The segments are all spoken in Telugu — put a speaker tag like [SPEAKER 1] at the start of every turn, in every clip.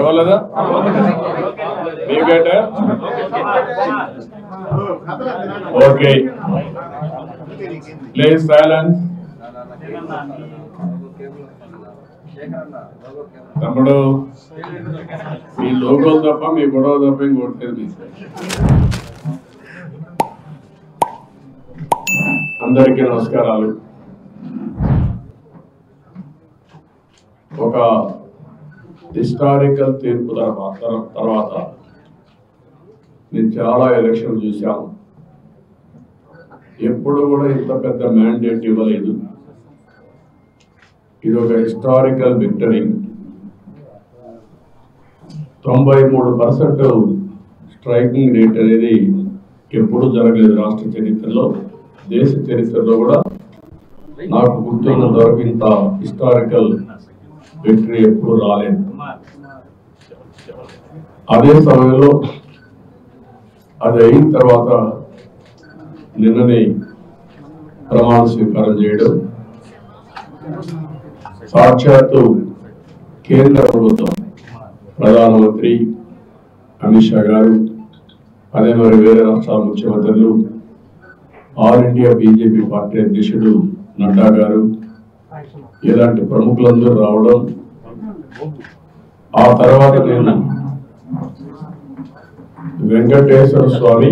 [SPEAKER 1] పర్వాలేదా? మీకేట ఓకే. Please silence. తమ్ముడు మీ లోగోలు తప్ప మీ గొడవ తప్ప ఇంకొట్టలేదు. అందరికీ నమస్కారాలు. ఒక హిస్టారికల్ తీర్పు తర్వాత నేను చాలా ఎలక్షన్ చూశాను. ఎప్పుడు కూడా ఇంత పెద్ద మ్యాండేట్ ఇవ్వలేదు. ఇది ఒక హిస్టారికల్ విక్టరీ. 93% స్ట్రైకింగ్ రేట్ అనేది ఎప్పుడు జరగలేదు రాష్ట్ర చరిత్రలో, దేశ చరిత్రలో కూడా. నాకు గుర్తున్నంత వరకు ఇంత హిస్టారికల్ విక్టరీ ఎప్పుడు రాలేదు. అదే సమయంలో అది అయిన తర్వాత నిన్ననే ప్రమాణ స్వీకారం చేయడం, సాక్షాత్తు కేంద్ర ప్రభుత్వం ప్రధానమంత్రి అమిత్ షా గారు, అదే మరి వేరే రాష్ట్రాల ముఖ్యమంత్రులు, ఆల్ ఇండియా బీజేపీ పార్టీ అధ్యక్షుడు నడ్డా గారు, ఇలాంటి ప్రముఖులందరూ రావడం, ఆ తర్వాత నేను వెంకటేశ్వర స్వామి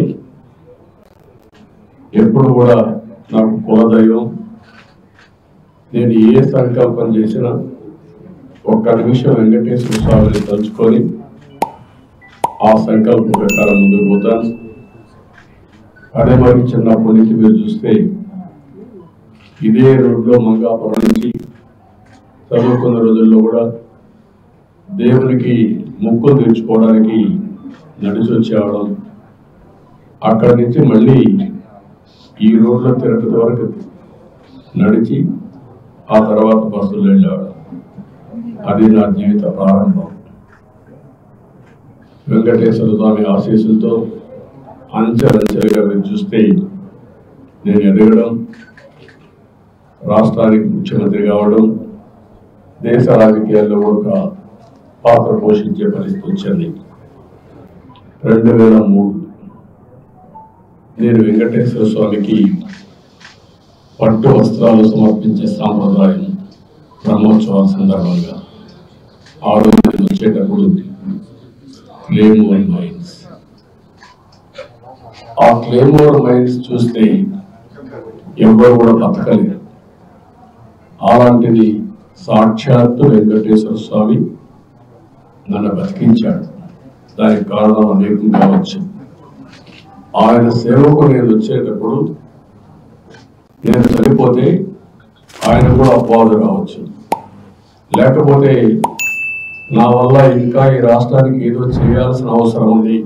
[SPEAKER 1] ఎప్పుడు కూడా నాకు కులదైవం. నేను ఏ సంకల్పం చేసినా ఒక్క నిమిషం వెంకటేశ్వర స్వామిని తలుచుకొని ఆ సంకల్పం ప్రకారం ముందుకు పోతాను. అదే మరి చిన్నప్పటి నుంచి మీరు చూస్తే ఇదే రోడ్లో మంగాపురం నుంచి చదువుకున్న రోజుల్లో కూడా దేవునికి ముక్కులు తెచ్చుకోవడానికి నడిచి వచ్చేవడం, అక్కడి నుంచి మళ్ళీ ఈ రోడ్లో తిరగటి వరకు నడిచి ఆ తర్వాత బస్సులు వెళ్ళేవాడు. అది నా జీవిత ప్రారంభం. వెంకటేశ్వర స్వామి ఆశీస్సులతో అంచెలంచెలుగా మీరు చూస్తే నేను ఎదగడం, రాష్ట్రానికి ముఖ్యమంత్రి కావడం, దేశ రాజకీయాల్లో కూడా పాత్ర పోషించే పరిస్థితి వచ్చింది. 2003 నేను వెంకటేశ్వర స్వామికి పట్టు వస్త్రాలు సమర్పించే సాంప్రదాయం బ్రహ్మోత్సవాల సందర్భంగా ఆ రోజు వచ్చేటప్పుడు క్లేమోర్ మైన్స్, ఆ క్లేమోర్ మైన్స్ చూస్తే ఎవరు కూడా బతకలేదు. అలాంటిది సాక్షాత్తు వెంకటేశ్వర స్వామి నన్ను బతికించాడు. దానికి కారణం అనేకం కావచ్చు. ఆయన సేవకు నేను వచ్చేటప్పుడు నేను చనిపోతే ఆయన కూడా అపవాదు రావచ్చు, లేకపోతే నా వల్ల ఇంకా ఈ రాష్ట్రానికి ఏదో చేయాల్సిన అవసరం ఉంది,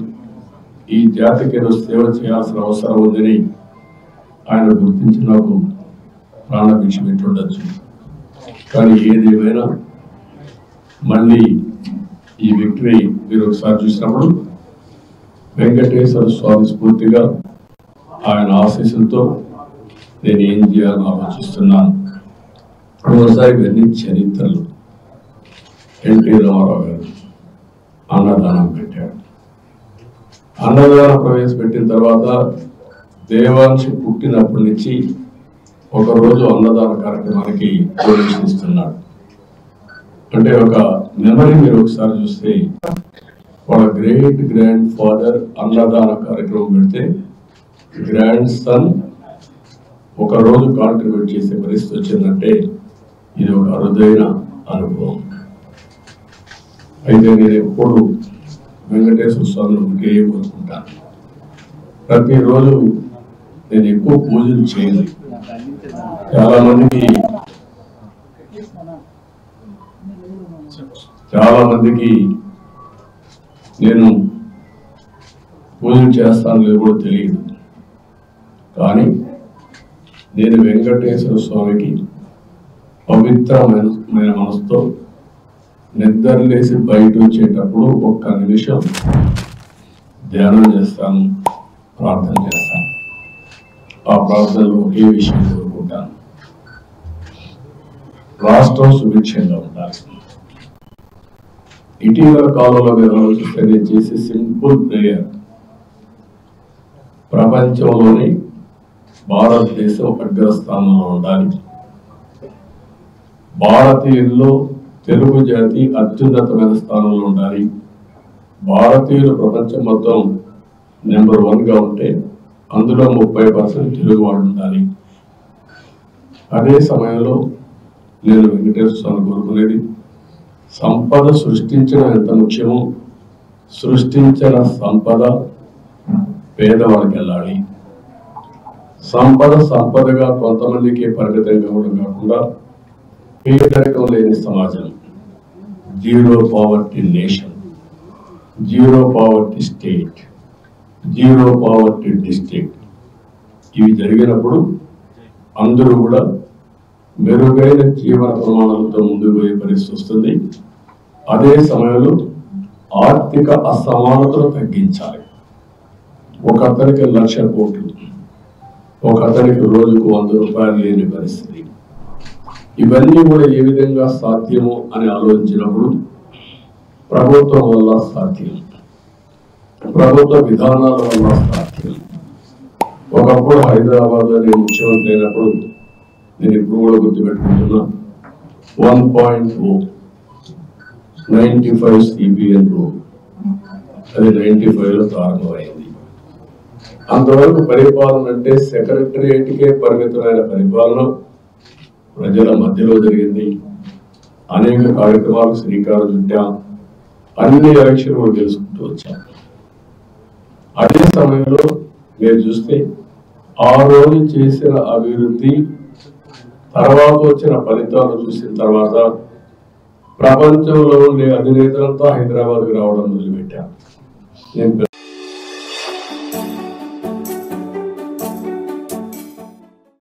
[SPEAKER 1] ఈ జాతికి ఏదో సేవ చేయాల్సిన అవసరం ఉందని ఆయన గుర్తించి నాకు ప్రాణభిక్ష పెట్టుండొచ్చు. కానీ ఏదేమైనా మళ్ళీ ఈ విక్టరీ మీరు ఒకసారి చూసినప్పుడు వెంకటేశ్వర స్వామి స్ఫూర్తిగా ఆయన ఆశీస్సులతో నేను ఏం చేయాలని ఆలోచిస్తున్నాను. ఒకసారి ఇవన్నీ చరిత్రలు. ఎన్టీ రామారావు గారు అన్నదానం పెట్టాడు. అన్నదానం ప్రవేశపెట్టిన తర్వాత దేవాంశి పుట్టినప్పటి నుంచి ఒకరోజు అన్నదాన కార్యక్రమానికి డొనేషన్ ఇస్తున్నాడు. అంటే ఒక మెమరీ మీరు ఒకసారి చూస్తే వాళ్ళ గ్రేట్ గ్రాండ్ ఫాదర్ అన్నదాన కార్యక్రమం పెడితే గ్రాండ్ సన్ ఒక రోజు కాంట్రిబ్యూట్ చేసే పరిస్థితి వచ్చిందంటే ఇది ఒక అరుదైన అనుభవం. అయితే నేను ఎప్పుడు వెంకటేశ్వర స్వామిని ఒకే కోరుకుంటాను. ప్రతిరోజు నేను ఎక్కువ పూజలు చేయను. చాలా మందికి నేను పూజలు చేస్తాను లేదు కూడా తెలియదు. కానీ నేను వెంకటేశ్వర స్వామికి పవిత్రమైన మనసుతో నిద్రలేసి బయట వచ్చేటప్పుడు ఒక్క నిమిషం ధ్యానం చేస్తాను, ప్రార్థన చేస్తాను. ఆ ప్రార్థనలో ఒకే విషయం కోరుకుంటాను, రాష్ట్రం సుభిక్షంగా ఉండాలి. ఇటీవల కాలంలో మీరు ఆలోచిస్తే నేను చేసే సింపుల్ ప్రేయర్, ప్రపంచంలోని భారతదేశం అగ్రస్థానంలో ఉండాలి, భారతీయుల్లో తెలుగు జాతి అత్యున్నతమైన స్థానంలో ఉండాలి, భారతీయులు ప్రపంచం మొత్తం నెంబర్ 1గా ఉంటే అందులో 30% తెలుగు వాళ్ళు ఉండాలి. అదే సమయంలో నేను వెంకటేశ్వర స్వామి కోరుకునేది, సంపద సృష్టించడం ఎంత ముఖ్యమో సృష్టించిన సంపద పేదవాడికి వెళ్ళాలి. సంపదగా కొంతమందికి పరిమితం కావడం కాకుండా పేదరికం లేని సమాజం, zero poverty nation, zero poverty state, zero poverty district, ఇవి జరిగినప్పుడు అందరూ కూడా మెరుగైన జీవన ప్రమాణాలతో ముందుకు పోయే పరిస్థితి వస్తుంది. అదే సమయంలో ఆర్థిక అసమానతలు తగ్గించాలి. ఒక అతనికి 1,00,000 కోట్లు, ఒక అతనికి రోజుకు 100 రూపాయలు లేని పరిస్థితి. ఇవన్నీ కూడా ఏ విధంగా సాధ్యమో అని ఆలోచించినప్పుడు ప్రభుత్వం వల్ల సాధ్యం, ప్రభుత్వ విధానాల వల్ల సాధ్యం. ఒకప్పుడు హైదరాబాద్ అనే ముఖ్యమంత్రి అయినప్పుడు నేను ఇప్పుడు కూడా గుర్తుపెట్టుకుంటున్నా, 1.0 95 CBN రూల్, అది 95లో ప్రారంభమైంది. అంతవరకు పరిపాలన అంటే సెక్రటరియేట్కే పరిమితమైన పరిపాలన ప్రజల మధ్యలో జరిగింది. అనేక కార్యక్రమాలకు శ్రీకారం చుట్టాం, అన్ని ఎలక్షన్లు తెలుసుకుంటూ వచ్చాం. అదే సమయంలో మీరు చూస్తే ఆ రోజు చేసిన అభివృద్ధి తర్వాత వచ్చిన ఫలితాలు చూసిన తర్వాత ప్రపంచంలో ఉండే అధినేతలంతా హైదరాబాద్కి రావడం మొదలుపెట్టారు. నేను